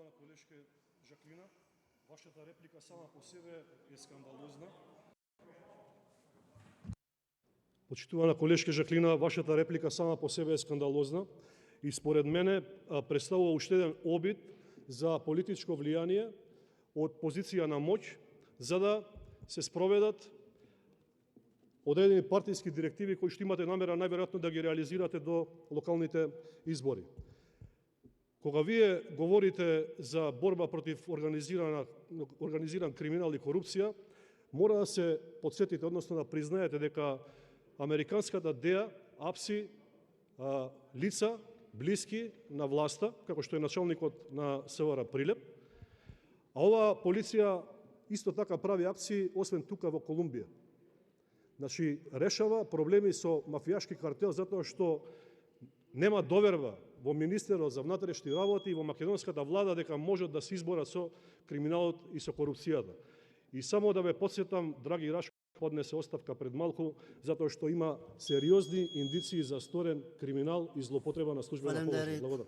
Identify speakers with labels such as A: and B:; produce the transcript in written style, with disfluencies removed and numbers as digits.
A: Почитувана колешка Жаклина, вашата реплика сама по себе е скандалозна. Почитувана колешка Жаклина, вашата реплика сама по себе е скандалозна и според мене представува уште еден обид за политичко влијание од позиција на моќ, за да се спроведат одредени партиски директиви кои што имате намера најверојатно да ги реализирате до локалните избори. Кога вие говорите за борба против организиран криминал и корупција, мора да се подсетите, односно да признаете дека американската ДЕА апси лица блиски на власта, како што е началникот на СВР Прилеп, а оваа полиција исто така прави акции, освен тука во Колумбија. Значи, решава проблеми со мафијашки картел затоа што нема доверба во Министерот за внатрешни работи и во македонската влада дека можат да се изборат со криминалот и со корупцијата. И само да ве подсетам, драги Рашко, поднесе оставка пред малку, затоа што има сериозни индиции за сторен криминал и злоупотреба на службена положба. Благодарам.